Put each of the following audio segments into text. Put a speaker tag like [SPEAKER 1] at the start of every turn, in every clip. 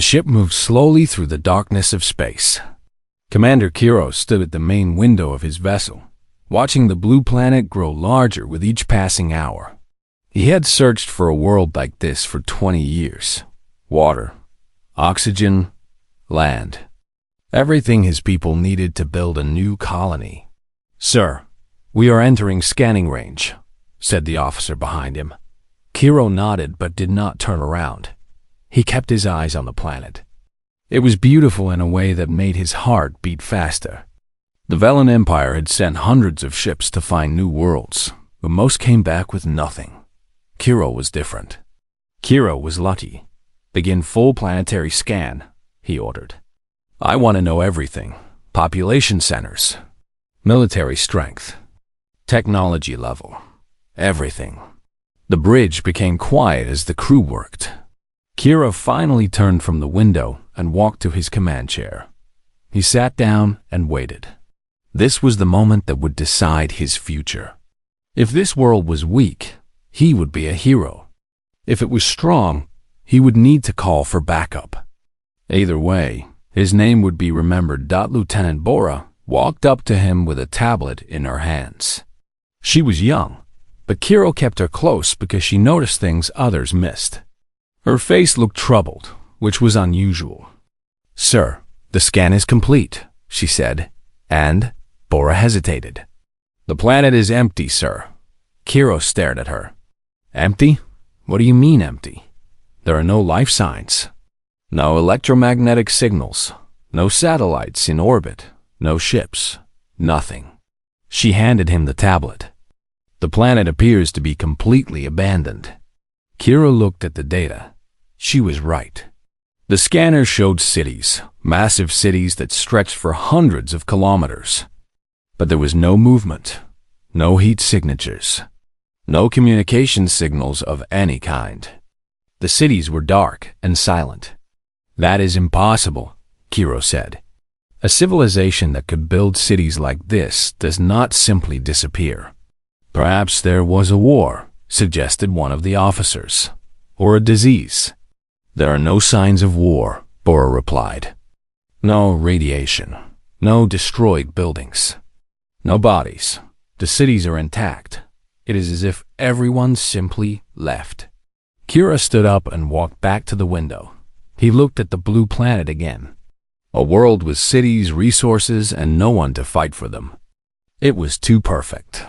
[SPEAKER 1] The ship moved slowly through the darkness of space. Commander Kiro stood at the main window of his vessel, watching the blue planet grow larger with each passing hour. He had searched for a world like this for 20 years. Water, oxygen, land. Everything his people needed to build a new colony. "Sir, we are entering scanning range," said the officer behind him. Kiro nodded but did not turn around. He kept his eyes on the planet. It was beautiful in a way that made his heart beat faster. The Velen Empire had sent hundreds of ships to find new worlds, but most came back with nothing. Kiro was different. Kiro was lucky. "Begin full planetary scan," he ordered. "I want to know everything. Population centers, military strength, technology level, everything." The bridge became quiet as the crew worked. Kiro finally turned from the window and walked to his command chair. He sat down and waited. This was the moment that would decide his future. If this world was weak, he would be a hero. If it was strong, he would need to call for backup. Either way, his name would be remembered. Lieutenant Bora walked up to him with a tablet in her hands. She was young, but Kiro kept her close because she noticed things others missed. Her face looked troubled, which was unusual. "Sir, the scan is complete," she said, and Bora hesitated. "The planet is empty, sir." Kiro stared at her. "Empty? What do you mean empty? There are no life signs. No electromagnetic signals, no satellites in orbit, no ships, nothing." She handed him the tablet. "The planet appears to be completely abandoned." Kiro looked at the data. She was right. The scanner showed cities, massive cities that stretched for hundreds of kilometers. But there was no movement, no heat signatures, no communication signals of any kind. The cities were dark and silent. "That is impossible," Kiro said. "A civilization that could build cities like this does not simply disappear." "Perhaps there was a war," suggested one of the officers, "or a disease." "There are no signs of war," Bora replied. "No radiation, no destroyed buildings, no bodies. The cities are intact. It is as if everyone simply left." Kira stood up and walked back to the window. He looked at the blue planet again. A world with cities, resources, and no one to fight for them. It was too perfect.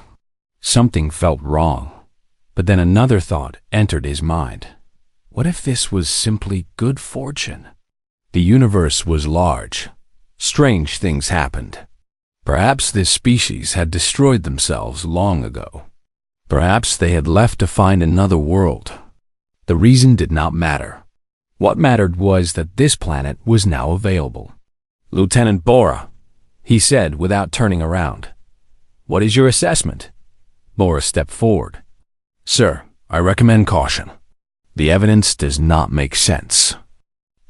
[SPEAKER 1] Something felt wrong. But then another thought entered his mind. What if this was simply good fortune? The universe was large. Strange things happened. Perhaps this species had destroyed themselves long ago. Perhaps they had left to find another world. The reason did not matter. What mattered was that this planet was now available. "Lieutenant Bora," he said without turning around. "What is your assessment?" Bora stepped forward. "Sir, I recommend caution. The evidence does not make sense.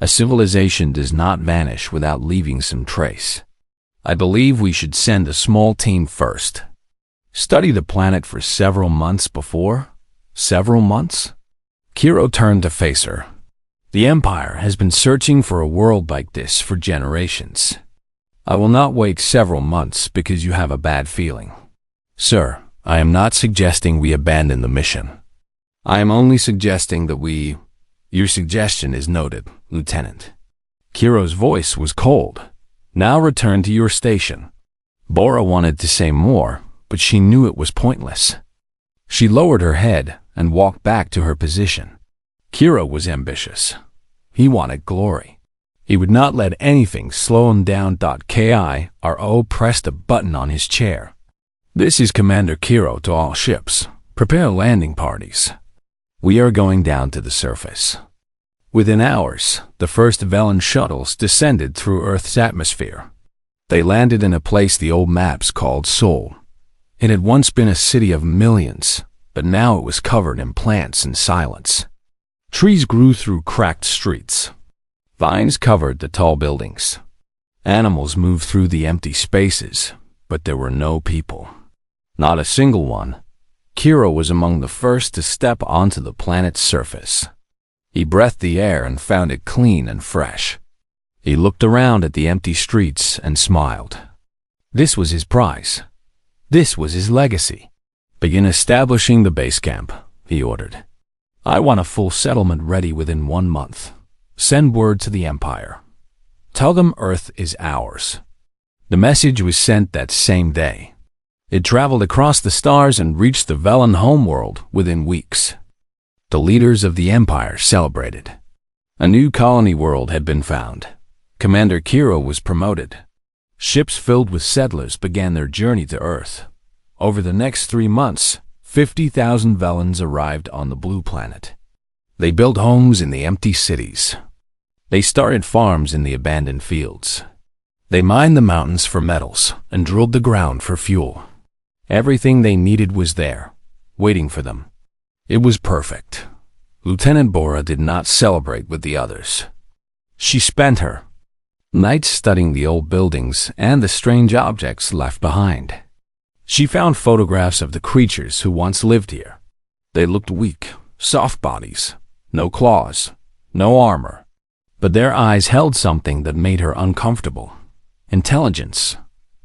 [SPEAKER 1] A civilization does not vanish without leaving some trace. I believe we should send a small team first. Study the planet for several months before. Several months?" Kiro turned to face her. "The Empire has been searching for a world like this for generations. I will not wait several months because you have a bad feeling. Sir, I am not suggesting we abandon the mission. I am only suggesting that we—" "Your suggestion is noted, Lieutenant." Kiro's voice was cold. "Now return to your station." Bora wanted to say more, but she knew it was pointless. She lowered her head and walked back to her position. Kiro was ambitious. He wanted glory. He would not let anything slow him down. Kiro pressed a button on his chair. "This is Commander Kiro to all ships. Prepare landing parties. We are going down to the surface." Within hours, the first Velen shuttles descended through Earth's atmosphere. They landed in a place the old maps called Sol. It had once been a city of millions, but now it was covered in plants and silence. Trees grew through cracked streets. Vines covered the tall buildings. Animals moved through the empty spaces, but there were no people. Not a single one. Kiro was among the first to step onto the planet's surface. He breathed the air and found it clean and fresh. He looked around at the empty streets and smiled. This was his prize. This was his legacy. "Begin establishing the base camp," he ordered. "I want a full settlement ready within 1 month. Send word to the Empire. Tell them Earth is ours." The message was sent that same day. It traveled across the stars and reached the Velen homeworld within weeks. The leaders of the Empire celebrated. A new colony world had been found. Commander Kiro was promoted. Ships filled with settlers began their journey to Earth. Over the next 3 months, 50,000 Velens arrived on the blue planet. They built homes in the empty cities. They started farms in the abandoned fields. They mined the mountains for metals and drilled the ground for fuel. Everything they needed was there, waiting for them. It was perfect. Lieutenant Bora did not celebrate with the others. She spent her nights studying the old buildings and the strange objects left behind. She found photographs of the creatures who once lived here. They looked weak, soft bodies, no claws, no armor. But their eyes held something that made her uncomfortable. Intelligence,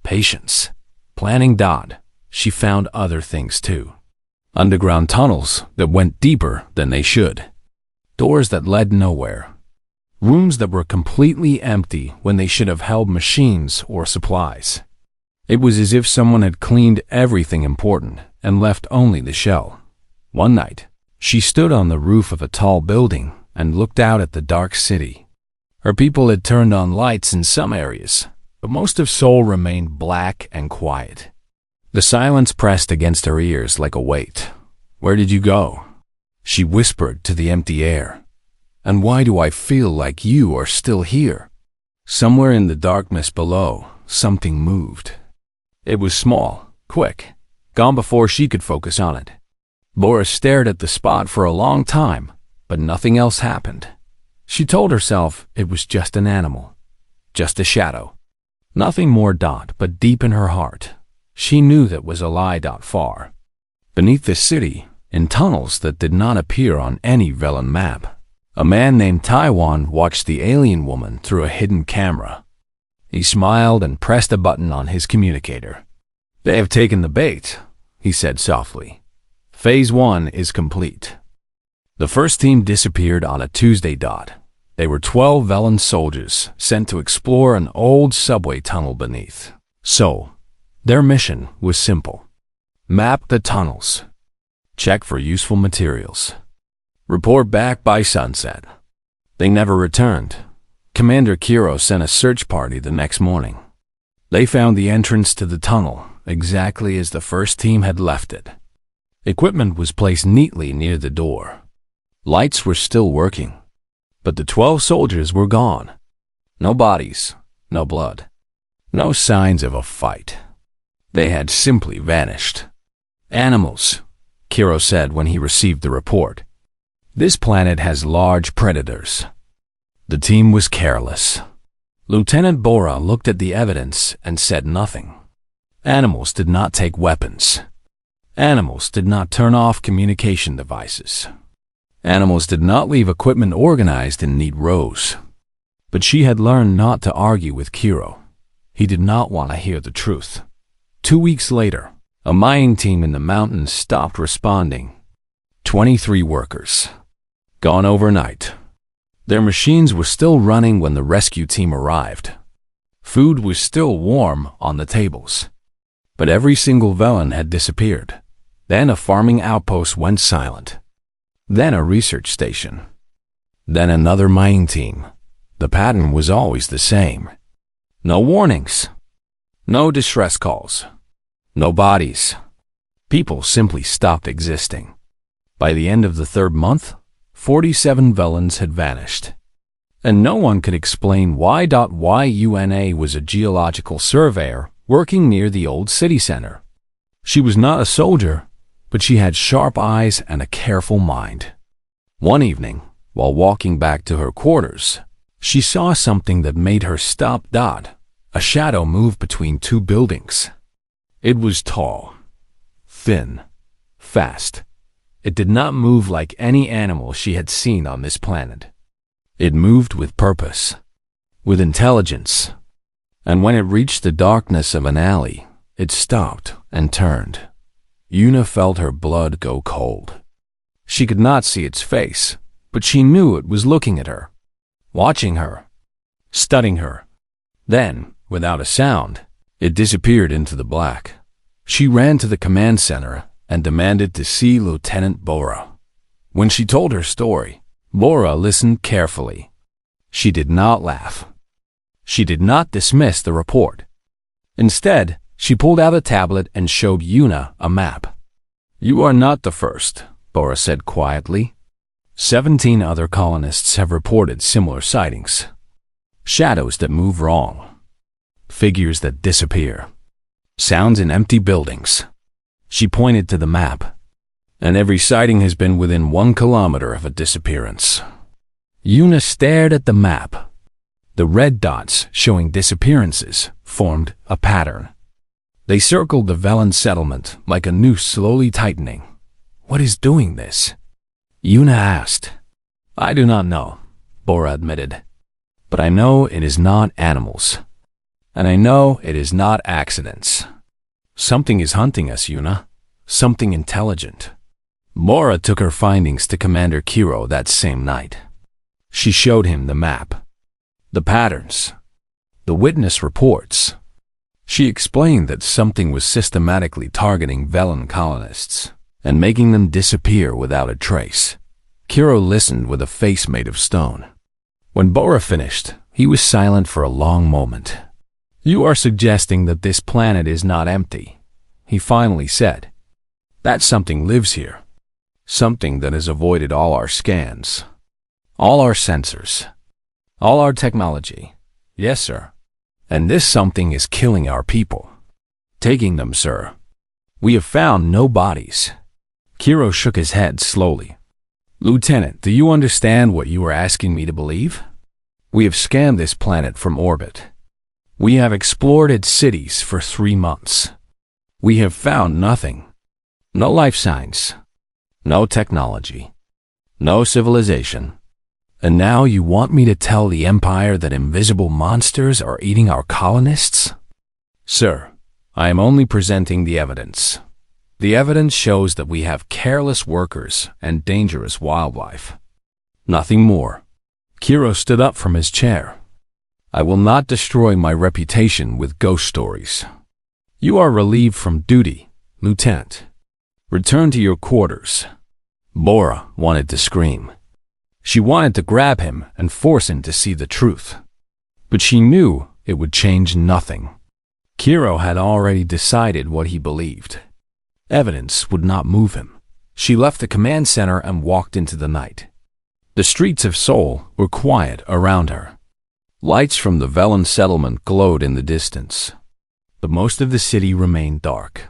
[SPEAKER 1] patience, planning. She found other things too. Underground tunnels that went deeper than they should. Doors that led nowhere. Rooms that were completely empty when they should have held machines or supplies. It was as if someone had cleaned everything important and left only the shell. One night, she stood on the roof of a tall building and looked out at the dark city. Her people had turned on lights in some areas, but most of Seoul remained black and quiet. The silence pressed against her ears like a weight. "Where did you go?" she whispered to the empty air. "And why do I feel like you are still here?" Somewhere in the darkness below, something moved. It was small, quick, gone before she could focus on it. Bora stared at the spot for a long time, but nothing else happened. She told herself it was just an animal, just a shadow. Nothing more. But deep in her heart, she knew that was a lie. Far beneath the city, in tunnels that did not appear on any Velen map, a man named Taiwan watched the alien woman through a hidden camera. He smiled and pressed a button on his communicator. "They have taken the bait," he said softly. "Phase 1 is complete." The first team disappeared on a Tuesday. They were 12 Velen soldiers sent to explore an old subway tunnel beneath. So, their mission was simple. Map the tunnels. Check for useful materials. Report back by sunset. They never returned. Commander Kiro sent a search party the next morning. They found the entrance to the tunnel exactly as the first team had left it. Equipment was placed neatly near the door. Lights were still working, but the 12 soldiers were gone. No bodies, no blood, no signs of a fight. They had simply vanished. "Animals," Kiro said when he received the report. "This planet has large predators." The team was careless. Lieutenant Bora looked at the evidence and said nothing. Animals did not take weapons. Animals did not turn off communication devices. Animals did not leave equipment organized in neat rows. But she had learned not to argue with Kiro. He did not want to hear the truth. 2 weeks later, a mining team in the mountains stopped responding. 23 workers. Gone overnight. Their machines were still running when the rescue team arrived. Food was still warm on the tables. But every single Velen had disappeared. Then a farming outpost went silent. Then a research station. Then another mining team. The pattern was always the same. No warnings. No distress calls. No bodies. People simply stopped existing. By the end of the 3rd month, 47 Velens had vanished. And no one could explain why. Yuna was a geological surveyor working near the old city center. She was not a soldier, but she had sharp eyes and a careful mind. One evening, while walking back to her quarters, she saw something that made her stop. A shadow moved between 2 buildings. It was tall, thin, fast. It did not move like any animal she had seen on this planet. It moved with purpose, with intelligence. And when it reached the darkness of an alley, it stopped and turned. Yuna felt her blood go cold. She could not see its face, but she knew it was looking at her, watching her, studying her. Then, without a sound, it disappeared into the black. She ran to the command center and demanded to see Lieutenant Bora. When she told her story, Bora listened carefully. She did not laugh. She did not dismiss the report. Instead, she pulled out a tablet and showed Yuna a map. "You are not the first," Bora said quietly. 17 other colonists have reported similar sightings. Shadows that move wrong. Figures that disappear. Sounds in empty buildings. She pointed to the map. And every sighting has been within 1 kilometer of a disappearance. Yuna stared at the map. The red dots showing disappearances formed a pattern. They circled the Velen settlement like a noose slowly tightening. "What is doing this?" Yuna asked. "I do not know," Bora admitted. "But I know it is not animals. And I know it is not accidents. Something is hunting us, Yuna. Something intelligent." Bora took her findings to Commander Kiro that same night. She showed him the map, the patterns, the witness reports. She explained that something was systematically targeting Velen colonists and making them disappear without a trace. Kiro listened with a face made of stone. When Bora finished, he was silent for a long moment. "You are suggesting that this planet is not empty," he finally said. "That something lives here. Something that has avoided all our scans, all our sensors, all our technology." "Yes, sir. And this something is killing our people. Taking them, sir. We have found no bodies." Kiro shook his head slowly. "Lieutenant, do you understand what you are asking me to believe? We have scanned this planet from orbit. We have explored its cities for 3 months. We have found nothing. No life signs. No technology. No civilization. And now you want me to tell the Empire that invisible monsters are eating our colonists?" "Sir, I am only presenting the evidence. The evidence shows that we have careless workers and dangerous wildlife. Nothing more." Kiro stood up from his chair. "I will not destroy my reputation with ghost stories. You are relieved from duty, Lieutenant. Return to your quarters." Bora wanted to scream. She wanted to grab him and force him to see the truth. But she knew it would change nothing. Kiro had already decided what he believed. Evidence would not move him. She left the command center and walked into the night. The streets of Seoul were quiet around her. Lights from the Velen settlement glowed in the distance. But most of the city remained dark,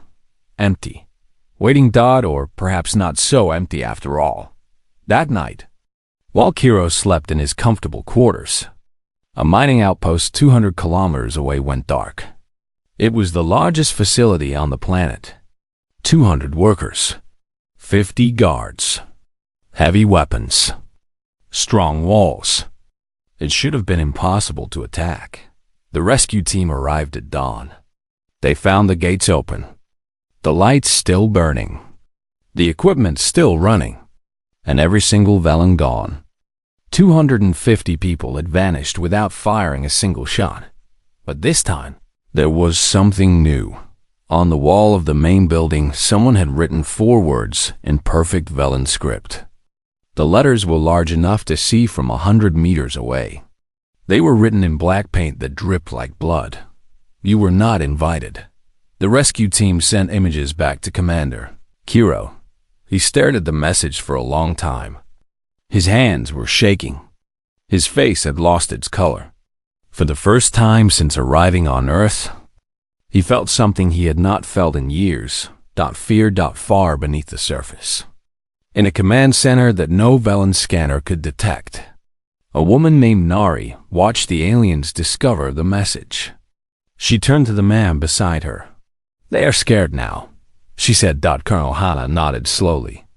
[SPEAKER 1] empty, waiting dot or perhaps not so empty after all. That night, while Kiro slept in his comfortable quarters, a mining outpost 200 kilometers away went dark. It was the largest facility on the planet. 200 workers, 50 guards, heavy weapons, strong walls. It should have been impossible to attack. The rescue team arrived at dawn. They found the gates open, the lights still burning, the equipment still running, and every single Velen gone. 250 people had vanished without firing a single shot. But this time, there was something new. On the wall of the main building, someone had written 4 words in perfect Velen script. The letters were large enough to see from 100 meters away. They were written in black paint that dripped like blood. "You were not invited." The rescue team sent images back to Commander Kiro. He stared at the message for a long time. His hands were shaking. His face had lost its color. For the first time since arriving on Earth, he felt something he had not felt in years. Fear far beneath the surface. In a command center that no Velen scanner could detect, a woman named Nari watched the aliens discover the message. She turned to the man beside her. "They are scared now," she said. Colonel Hana nodded slowly.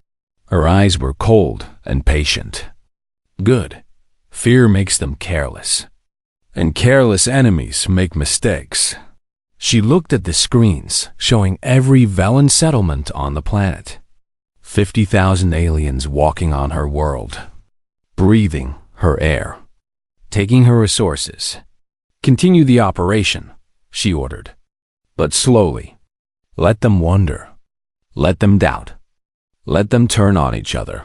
[SPEAKER 1] Her eyes were cold and patient. Good. Fear makes them careless. And careless enemies make mistakes. She looked at the screens, showing every Velen settlement on the planet. 50,000 aliens walking on her world, breathing her air, taking her resources. Continue the operation, she ordered. But slowly. Let them wonder. Let them doubt. Let them turn on each other.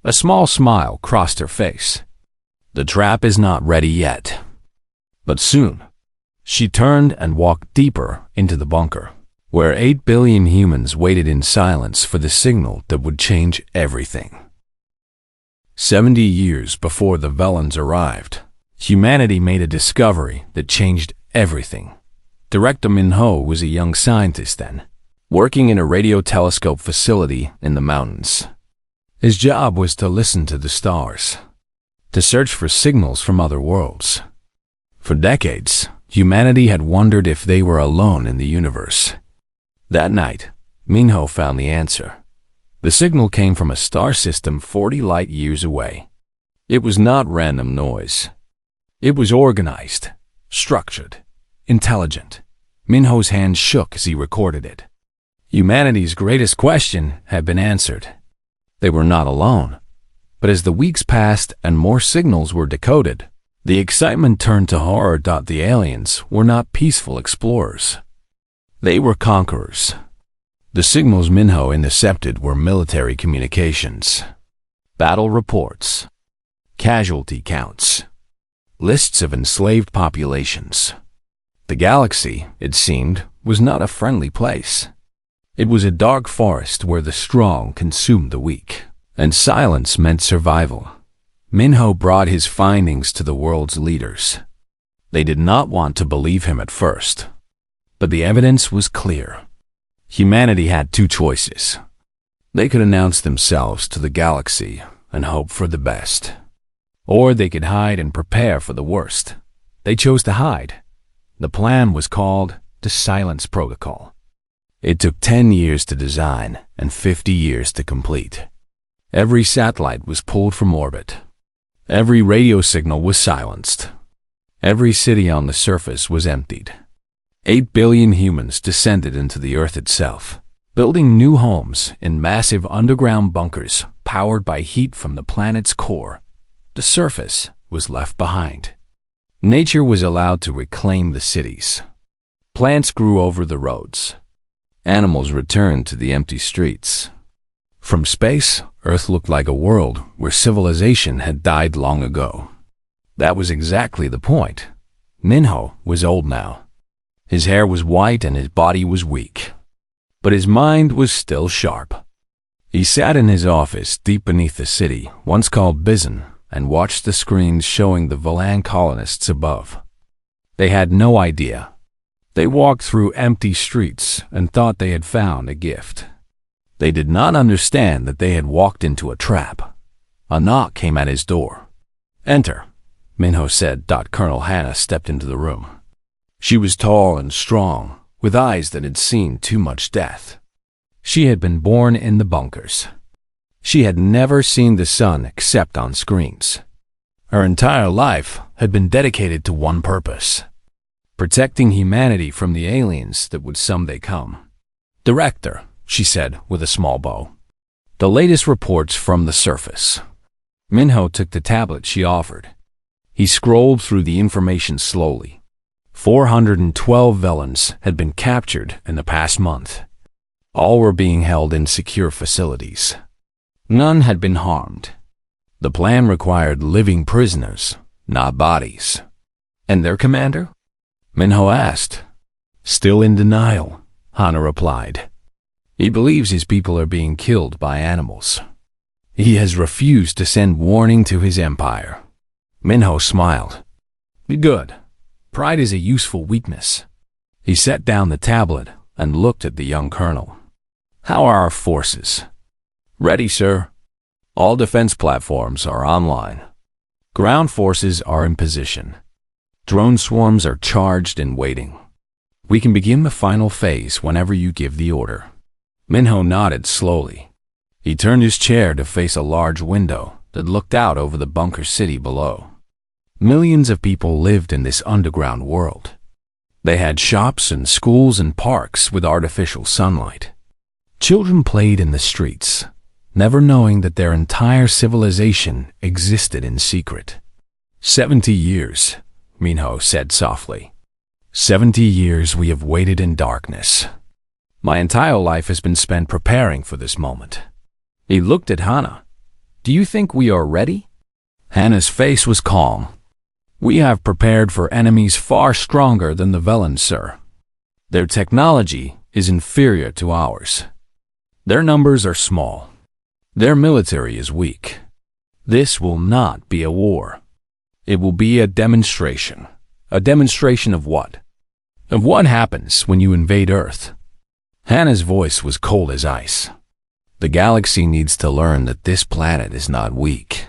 [SPEAKER 1] A small smile crossed her face. The trap is not ready yet. But soon. She turned and walked deeper into the bunker, where 8 billion humans waited in silence for the signal that would change everything. 70 years before the Velens arrived, humanity made a discovery that changed everything. Director Minho was a young scientist then, working in a radio telescope facility in the mountains. His job was to listen to the stars, to search for signals from other worlds. For decades, humanity had wondered if they were alone in the universe. That night, Minho found the answer. The signal came from a star system 40 light years away. It was not random noise. It was organized, structured, intelligent. Minho's hand shook as he recorded it. Humanity's greatest question had been answered. They were not alone. But as the weeks passed and more signals were decoded, the excitement turned to horror. The aliens were not peaceful explorers. They were conquerors. The signals Minho intercepted were military communications, battle reports, casualty counts, lists of enslaved populations. The galaxy, it seemed, was not a friendly place. It was a dark forest where the strong consumed the weak, and silence meant survival. Minho brought his findings to the world's leaders. They did not want to believe him at first, but the evidence was clear. Humanity had two choices. They could announce themselves to the galaxy and hope for the best, or they could hide and prepare for the worst. They chose to hide. The plan was called the Silence Protocol. It took 10 years to design and 50 years to complete. Every satellite was pulled from orbit. Every radio signal was silenced. Every city on the surface was emptied. 8 billion humans descended into the Earth itself, building new homes in massive underground bunkers powered by heat from the planet's core. The surface was left behind. Nature was allowed to reclaim the cities. Plants grew over the roads. Animals returned to the empty streets. From space, Earth looked like a world where civilization had died long ago. That was exactly the point. Minho was old now. His hair was white and his body was weak. But his mind was still sharp. He sat in his office deep beneath the city, once called Bizon, and watched the screens showing the Velan colonists above. They had no idea. They walked through empty streets and thought they had found a gift. They did not understand that they had walked into a trap. A knock came at his door. "Enter," Minho said. Colonel Hannah stepped into the room. She was tall and strong, with eyes that had seen too much death. She had been born in the bunkers. She had never seen the sun except on screens. Her entire life had been dedicated to one purpose: protecting humanity from the aliens that would someday come. "Director," she said with a small bow, "the latest reports from the surface." Minho took the tablet she offered. He scrolled through the information slowly. 412 Velens had been captured in the past month. All were being held in secure facilities. None had been harmed. The plan required living prisoners, not bodies. "And their commander?" Minho asked. "Still in denial," Hannah replied. "He believes his people are being killed by animals. He has refused to send warning to his empire." Minho smiled. "Good. Pride is a useful weakness." He set down the tablet and looked at the young colonel. "How are our forces?" "Ready, sir. All defense platforms are online. Ground forces are in position. Drone swarms are charged and waiting. We can begin the final phase whenever you give the order." Minho nodded slowly. He turned his chair to face a large window that looked out over the bunker city below. Millions of people lived in this underground world. They had shops and schools and parks with artificial sunlight. Children played in the streets, never knowing that their entire civilization existed in secret. 70 years, Minho said softly. 70 years we have waited in darkness. My entire life has been spent preparing for this moment. He looked at Hannah. Do you think we are ready? Hannah's face was calm. We have prepared for enemies far stronger than the Velans, sir. Their technology is inferior to ours. Their numbers are small. Their military is weak. This will not be a war. It will be a demonstration. A demonstration of what? Of what happens when you invade Earth. Hannah's voice was cold as ice. The galaxy needs to learn that this planet is not weak.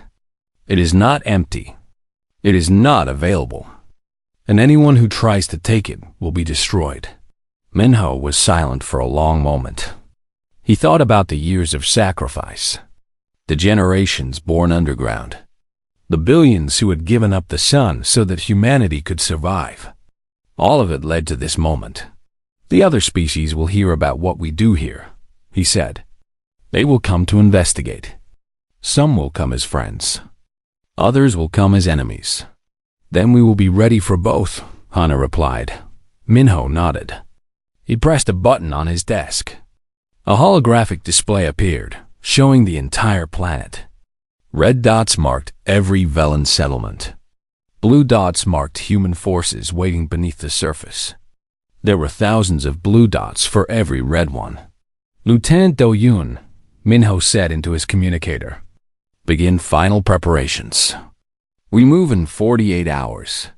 [SPEAKER 1] It is not empty. It is not available. And anyone who tries to take it will be destroyed. Minho was silent for a long moment. He thought about the years of sacrifice, the generations born underground, the billions who had given up the sun so that humanity could survive. All of it led to this moment. The other species will hear about what we do here, he said. They will come to investigate. Some will come as friends. Others will come as enemies. Then we will be ready for both, Hannah replied. Minho nodded. He pressed a button on his desk. A holographic display appeared, showing the entire planet. Red dots marked every Velan settlement. Blue dots marked human forces waiting beneath the surface. There were thousands of blue dots for every red one. Lieutenant Do-Yoon, Minho said into his communicator. Begin final preparations. We move in 48 hours.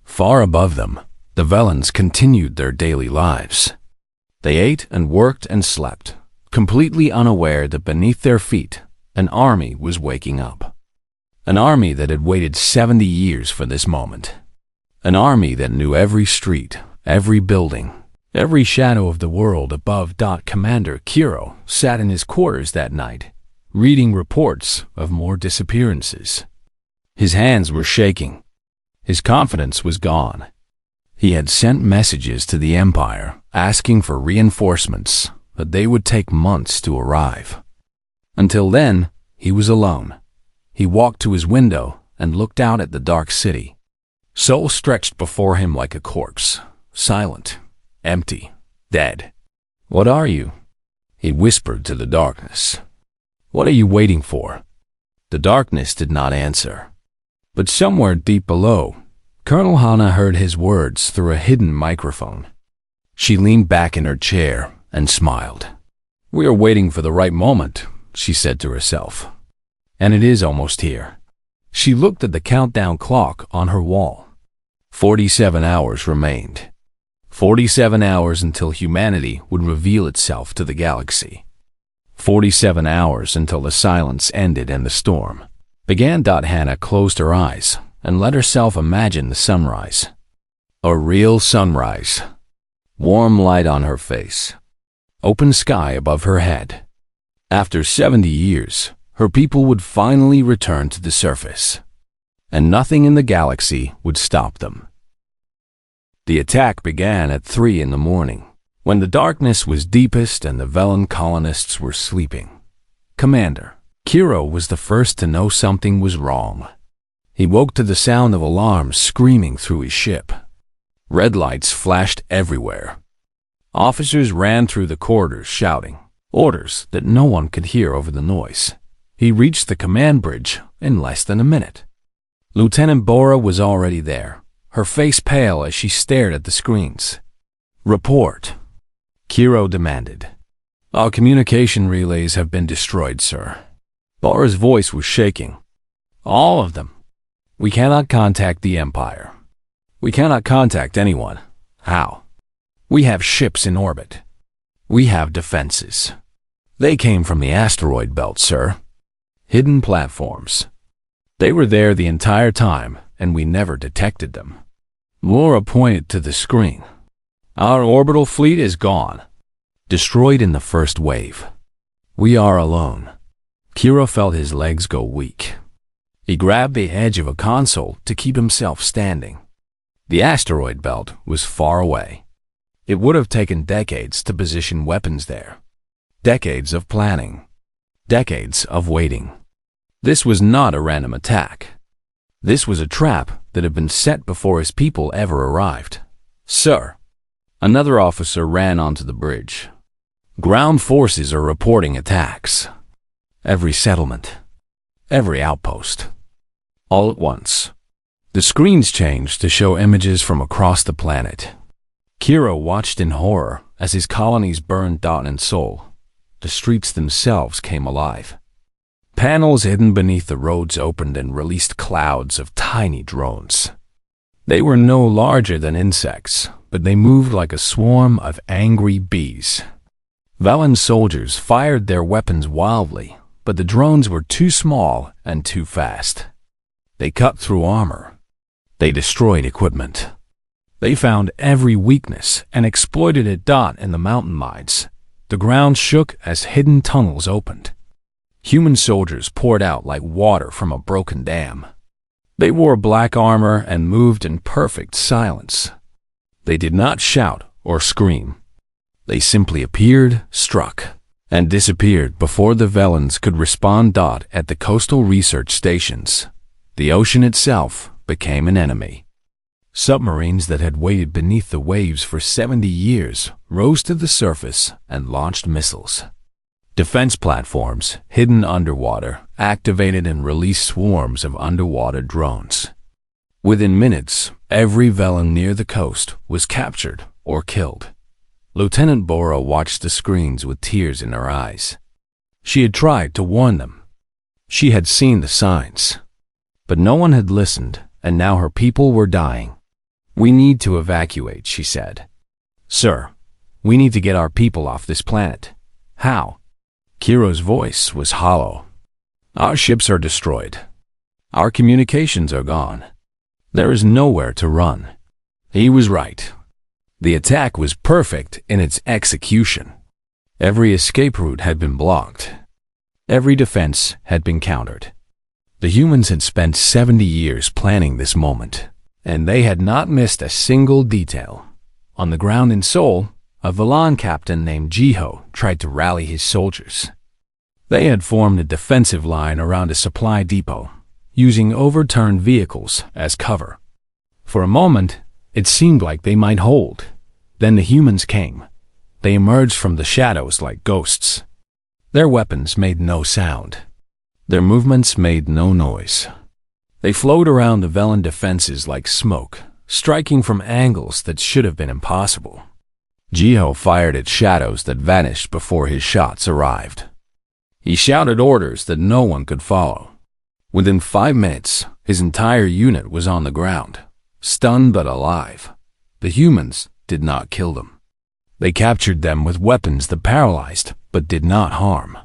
[SPEAKER 1] Far above them, the Velans continued their daily lives. They ate and worked and slept, completely unaware that beneath their feet, an army was waking up. An army that had waited 70 years for this moment. An army that knew every street, every building, every shadow of the world above. Commander Kiro sat in his quarters that night, reading reports of more disappearances. His hands were shaking. His confidence was gone. He had sent messages to the Empire asking for reinforcements, but they would take months to arrive. Until then, he was alone. He walked to his window and looked out at the dark city. Seoul stretched before him like a corpse, silent, empty, dead. What are you? He whispered to the darkness. What are you waiting for? The darkness did not answer. But somewhere deep below, Colonel Hannah heard his words through a hidden microphone. She leaned back in her chair and smiled. We are waiting for the right moment, she said to herself. And it is almost here. She looked at the countdown clock on her wall. 47 hours remained. 47 hours until humanity would reveal itself to the galaxy. 47 hours until the silence ended and the storm began. Hannah closed her eyes and let herself imagine the sunrise. A real sunrise. Warm light on her face. Open sky above her head. After 70 years, her people would finally return to the surface. And nothing in the galaxy would stop them. The attack began at 3 in the morning, when the darkness was deepest and the Velan colonists were sleeping. Commander Kiro was the first to know something was wrong. He woke to the sound of alarms screaming through his ship. Red lights flashed everywhere. Officers ran through the corridors shouting orders that no one could hear over the noise. He reached the command bridge in less than a minute. Lieutenant Bora was already there, her face pale as she stared at the screens. Report, Kiro demanded. Our communication relays have been destroyed, sir. Bora's voice was shaking. All of them. We cannot contact the Empire. We cannot contact anyone. How? We have ships in orbit. We have defenses. They came from the asteroid belt, sir. Hidden platforms. They were there the entire time, and we never detected them. Laura pointed to the screen. Our orbital fleet is gone. Destroyed in the first wave. We are alone. Kiro felt his legs go weak. He grabbed the edge of a console to keep himself standing. The asteroid belt was far away. It would have taken decades to position weapons there. Decades of planning. Decades of waiting. This was not a random attack. This was a trap that had been set before his people ever arrived. "Sir," another officer ran onto the bridge. "Ground forces are reporting attacks. Every settlement. Every outpost. All at once." The screens changed to show images from across the planet. Kiro watched in horror as his colonies burned Dot and Sol. The streets themselves came alive. Panels hidden beneath the roads opened and released clouds of tiny drones. They were no larger than insects, but they moved like a swarm of angry bees. Velen soldiers fired their weapons wildly, but the drones were too small and too fast. They cut through armor. They destroyed equipment. They found every weakness and exploited it. Dot in the mountain mines. The ground shook as hidden tunnels opened. Human soldiers poured out like water from a broken dam. They wore black armor and moved in perfect silence. They did not shout or scream. They simply appeared, struck, and disappeared before the Velens could respond. Dot at the coastal research stations. The ocean itself became an enemy. Submarines that had waited beneath the waves for 70 years rose to the surface and launched missiles. Defense platforms, hidden underwater, activated and released swarms of underwater drones. Within minutes, every Velen near the coast was captured or killed. Lieutenant Bora watched the screens with tears in her eyes. She had tried to warn them. She had seen the signs. But no one had listened, and now her people were dying. "We need to evacuate," she said. "Sir, we need to get our people off this planet." "How?" Kiro's voice was hollow. "Our ships are destroyed. Our communications are gone. There is nowhere to run." He was right. The attack was perfect in its execution. Every escape route had been blocked. Every defense had been countered. The humans had spent 70 years planning this moment, and they had not missed a single detail. On the ground in Seoul, a Velan captain named Jiho tried to rally his soldiers. They had formed a defensive line around a supply depot, using overturned vehicles as cover. For a moment, it seemed like they might hold. Then the humans came. They emerged from the shadows like ghosts. Their weapons made no sound. Their movements made no noise. They flowed around the Velen defenses like smoke, striking from angles that should have been impossible. Jiho fired at shadows that vanished before his shots arrived. He shouted orders that no one could follow. Within 5 minutes, his entire unit was on the ground, stunned but alive. The humans did not kill them. They captured them with weapons that paralyzed but did not harm.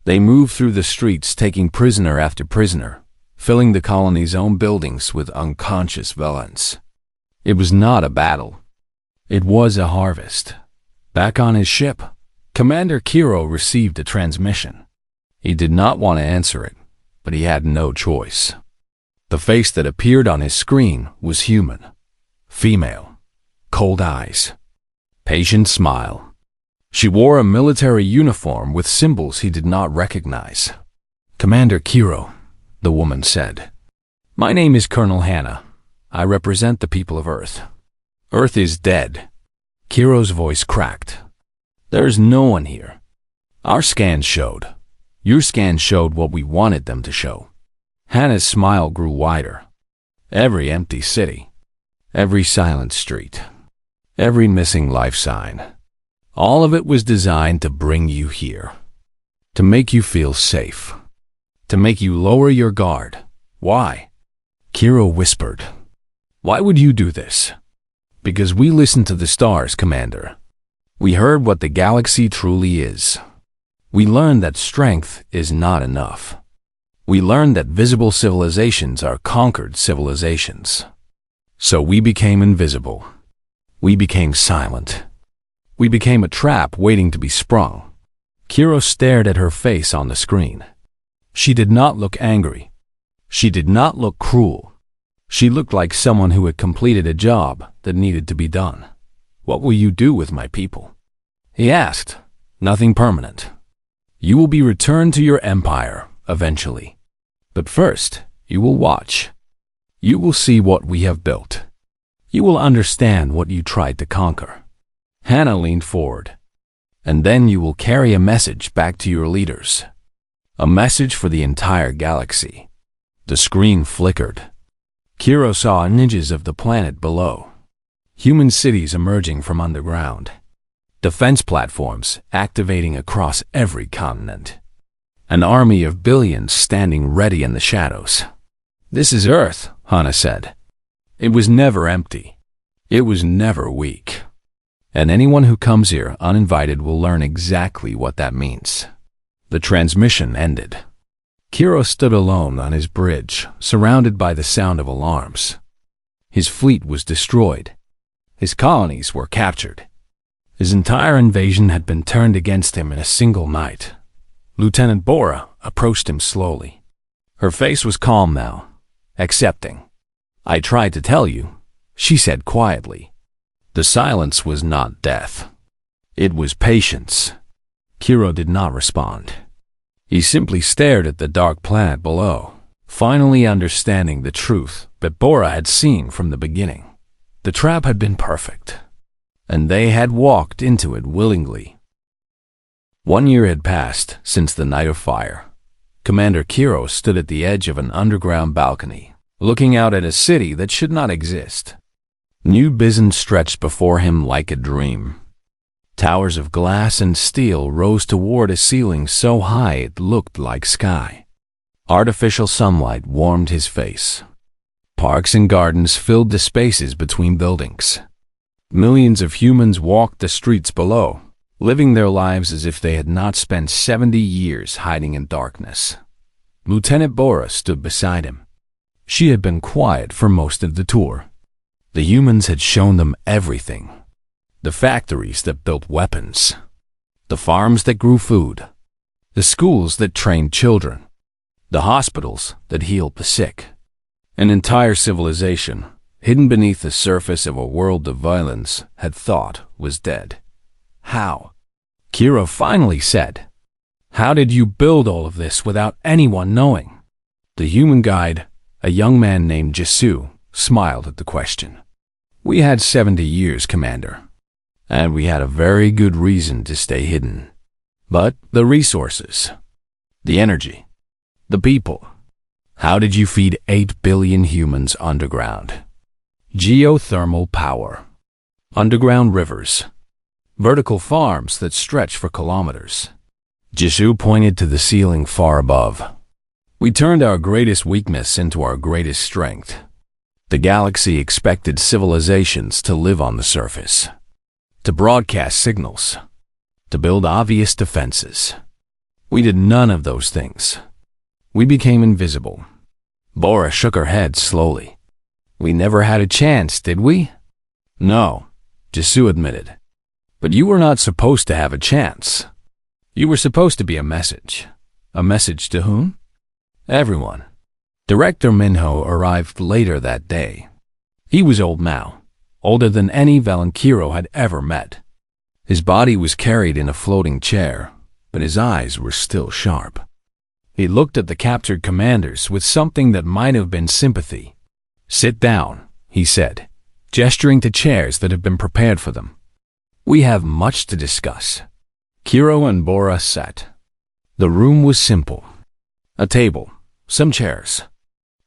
[SPEAKER 1] They moved through the streets, taking prisoner after prisoner, filling the colony's own buildings with unconscious Velens. It was not a battle. It was a harvest. Back on his ship, Commander Kiro received a transmission. He did not want to answer it, but he had no choice. The face that appeared on his screen was human. Female. Cold eyes. Patient smile. She wore a military uniform with symbols he did not recognize. "Commander Kiro," the woman said. "My name is Colonel Hannah. I represent the people of Earth. Earth is dead." Kiro's voice cracked. "There is no one here. Our scans showed. Your scans showed what we wanted them to show." Hannah's smile grew wider. Every empty city. Every silent street. Every missing life sign. All of it was designed to bring you here. To make you feel safe. To make you lower your guard. Why? Kiro whispered. "Why would you do this?" "Because we listened to the stars, Commander. We heard what the galaxy truly is. We learned that strength is not enough. We learned that visible civilizations are conquered civilizations. So we became invisible. We became silent. We became a trap waiting to be sprung." Kiro stared at her face on the screen. She did not look angry. She did not look cruel. She looked like someone who had completed a job that needed to be done. "What will you do with my people?" he asked. "Nothing permanent. You will be returned to your empire eventually. But first, you will watch. You will see what we have built. You will understand what you tried to conquer." Hannah leaned forward. "And then you will carry a message back to your leaders. A message for the entire galaxy." The screen flickered. Kiro saw images of the planet below. Human cities emerging from underground. Defense platforms activating across every continent. An army of billions standing ready in the shadows. "This is Earth," Hannah said. "It was never empty. It was never weak. And anyone who comes here uninvited will learn exactly what that means." The transmission ended. Kiro stood alone on his bridge, surrounded by the sound of alarms. His fleet was destroyed. His colonies were captured. His entire invasion had been turned against him in a single night. Lieutenant Bora approached him slowly. Her face was calm now, accepting. "I tried to tell you," she said quietly. The silence was not death. It was patience. Kiro did not respond. He simply stared at the dark planet below, finally understanding the truth that Bora had seen from the beginning. The trap had been perfect, and they had walked into it willingly. 1 year had passed since the night of fire. Commander Kiro stood at the edge of an underground balcony, looking out at a city that should not exist. New Bizon stretched before him like a dream. Towers of glass and steel rose toward a ceiling so high it looked like sky. Artificial sunlight warmed his face. Parks and gardens filled the spaces between buildings. Millions of humans walked the streets below, living their lives as if they had not spent 70 years hiding in darkness. Lieutenant Bora stood beside him. She had been quiet for most of the tour. The humans had shown them everything. The factories that built weapons. The farms that grew food. The schools that trained children. The hospitals that healed the sick. An entire civilization, hidden beneath the surface of a world the violence had thought was dead. "How?" Kiro finally said. "How did you build all of this without anyone knowing?" The human guide, a young man named Jisu, smiled at the question. "We had 70 years, Commander, and we had a very good reason to stay hidden. But the resources, the energy, the people. How did you feed 8 billion humans underground? Geothermal power, underground rivers, vertical farms that stretch for kilometers." Jisu pointed to the ceiling far above. "We turned our greatest weakness into our greatest strength. The galaxy expected civilizations to live on the surface, to broadcast signals, to build obvious defenses. We did none of those things. We became invisible." Bora shook her head slowly. "We never had a chance, did we?" "No," Jisu admitted. "But you were not supposed to have a chance. You were supposed to be a message. A message to whom? Everyone." Director Minho arrived later that day. He was old now, older than any Velen Kiro had ever met. His body was carried in a floating chair, but his eyes were still sharp. He looked at the captured commanders with something that might have been sympathy. "Sit down," he said, gesturing to chairs that had been prepared for them. "We have much to discuss." Kiro and Bora sat. The room was simple. A table, some chairs,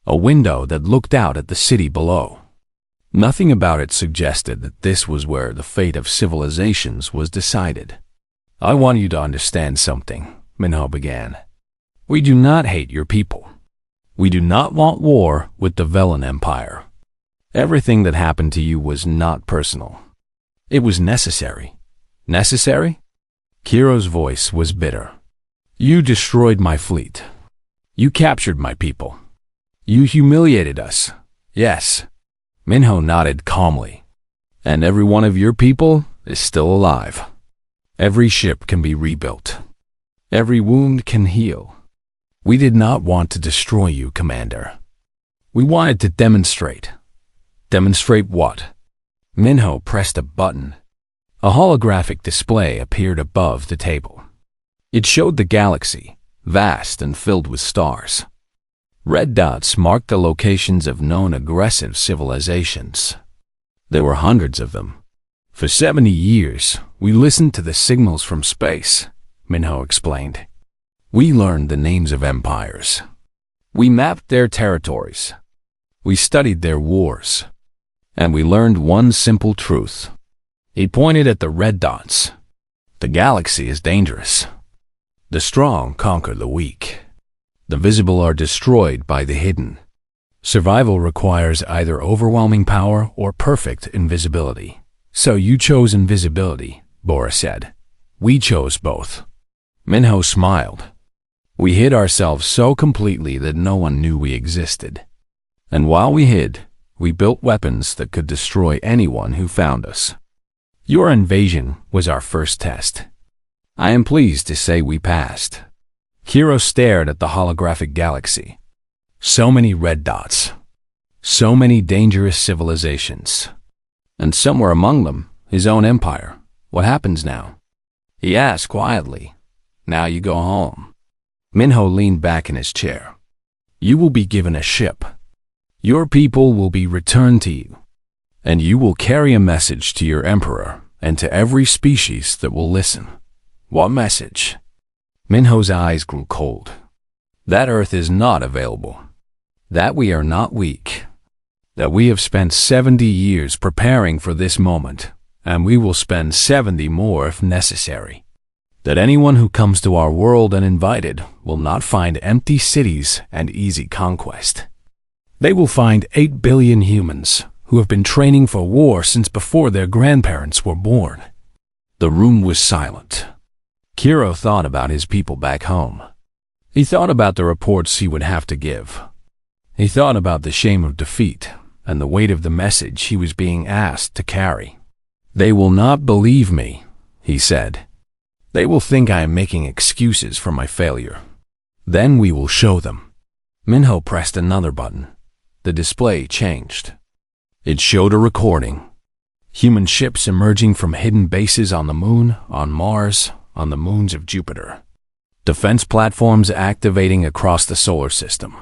[SPEAKER 1] a window that looked out at the city below. Nothing about it suggested that this was where the fate of civilizations was decided. "I want you to understand something," Minho began. "We do not hate your people. We do not want war with the Velen Empire. Everything that happened to you was not personal. It was necessary." "Necessary?" Kiro's voice was bitter. "You destroyed my fleet. You captured my people. You humiliated us. Yes." Minho nodded calmly. "And every one of your people is still alive. Every ship can be rebuilt. Every wound can heal. We did not want to destroy you, Commander. We wanted to demonstrate. Demonstrate what? Minho pressed a button. A holographic display appeared above the table. It showed the galaxy, vast and filled with stars. Red dots marked the locations of known aggressive civilizations. There were hundreds of them. For 70 years, we listened to the signals from space, Minho explained. We learned the names of empires. We mapped their territories. We studied their wars. And we learned one simple truth. He pointed at the red dots. The galaxy is dangerous. The strong conquer the weak. The visible are destroyed by the hidden. Survival requires either overwhelming power or perfect invisibility. So you chose invisibility, Bora said. We chose both. Minho smiled. We hid ourselves so completely that no one knew we existed. And while we hid, we built weapons that could destroy anyone who found us. Your invasion was our first test. I am pleased to say we passed. Kiro stared at the holographic galaxy. So many red dots. So many dangerous civilizations. And somewhere among them, his own empire. What happens now? He asked quietly. Now you go home. Minho leaned back in his chair. You will be given a ship. Your people will be returned to you. And you will carry a message to your emperor and to every species that will listen. What message? Minho's eyes grew cold. That Earth is not available. That we are not weak. That we have spent 70 years preparing for this moment, and we will spend 70 more if necessary. That anyone who comes to our world uninvited will not find empty cities and easy conquest. They will find 8 billion humans who have been training for war since before their grandparents were born. The room was silent. Kiro thought about his people back home. He thought about the reports he would have to give. He thought about the shame of defeat and the weight of the message he was being asked to carry. They will not believe me, he said. They will think I am making excuses for my failure. Then we will show them. Minho pressed another button. The display changed. It showed a recording. Human ships emerging from hidden bases on the moon, on Mars, on the moons of Jupiter. Defense platforms activating across the solar system.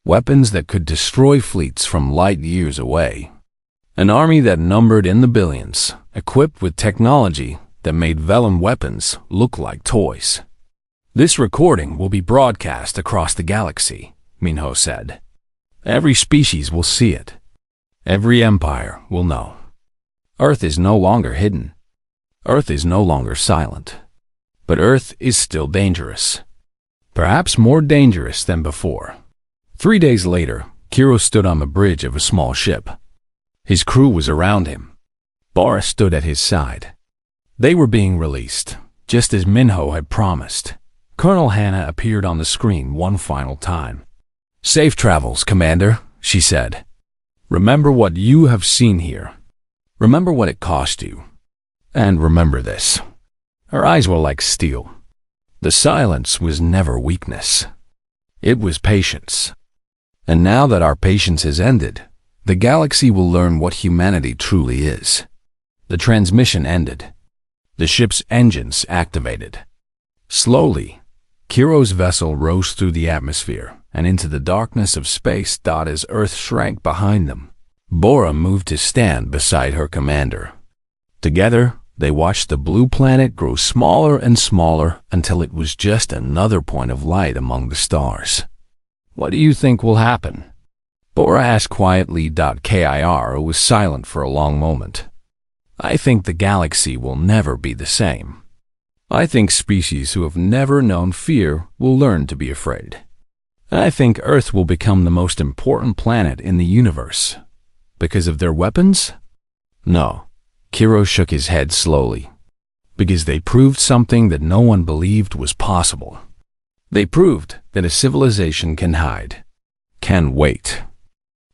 [SPEAKER 1] Weapons that could destroy fleets from light years away. An army that numbered in the billions, equipped with technology that made vellum weapons look like toys. This recording will be broadcast across the galaxy, Minho said. Every species will see it. Every empire will know. Earth is no longer hidden. Earth is no longer silent. But Earth is still dangerous. Perhaps more dangerous than before. 3 days later, Kiro stood on the bridge of a small ship. His crew was around him. Bora stood at his side. They were being released, just as Minho had promised. Colonel Hannah appeared on the screen one final time. Safe travels, Commander, she said. Remember what you have seen here. Remember what it cost you. And remember this. Her eyes were like steel. The silence was never weakness. It was patience. And now that our patience has ended, the galaxy will learn what humanity truly is. The transmission ended. The ship's engines activated. Slowly, Kiro's vessel rose through the atmosphere and into the darkness of space. As Earth shrank behind them, Bora moved to stand beside her commander. Together, they watched the blue planet grow smaller and smaller until it was just another point of light among the stars. What do you think will happen? Bora asked quietly. Kiro was silent for a long moment. I think the galaxy will never be the same. I think species who have never known fear will learn to be afraid. I think Earth will become the most important planet in the universe. Because of their weapons? No. Kiro shook his head slowly. Because they proved something that no one believed was possible. They proved that a civilization can hide, can wait,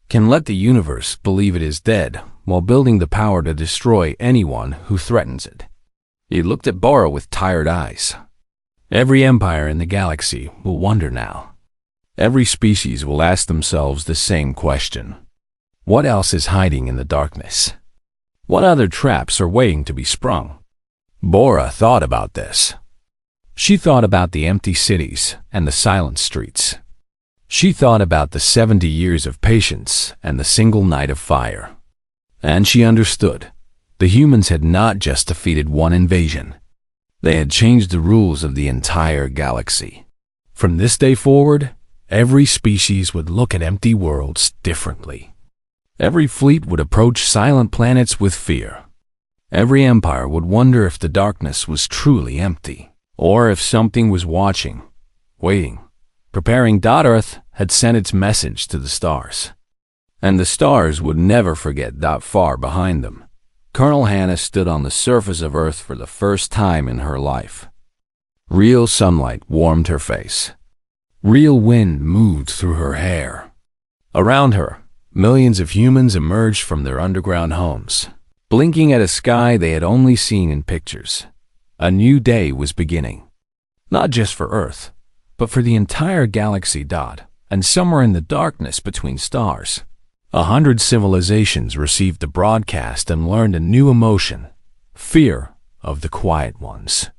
[SPEAKER 1] can let the universe believe it is dead while building the power to destroy anyone who threatens it. He looked at Bora with tired eyes. Every empire in the galaxy will wonder now. Every species will ask themselves the same question. What else is hiding in the darkness? What other traps are waiting to be sprung? Bora thought about this. She thought about the empty cities and the silent streets. She thought about the 70 years of patience and the single night of fire. And she understood. The humans had not just defeated one invasion. They had changed the rules of the entire galaxy. From this day forward, every species would look at empty worlds differently. Every fleet would approach silent planets with fear. Every empire would wonder if the darkness was truly empty, or if something was watching, waiting, preparing. Earth had sent its message to the stars. And the stars would never forget that far behind them. Colonel Hannah stood on the surface of Earth for the first time in her life. Real sunlight warmed her face. Real wind moved through her hair. Around her, millions of humans emerged from their underground homes, blinking at a sky they had only seen in pictures. A new day was beginning. Not just for Earth, but for the entire galaxy. And somewhere in the darkness between stars, 100 civilizations received the broadcast and learned a new emotion: fear of the quiet ones.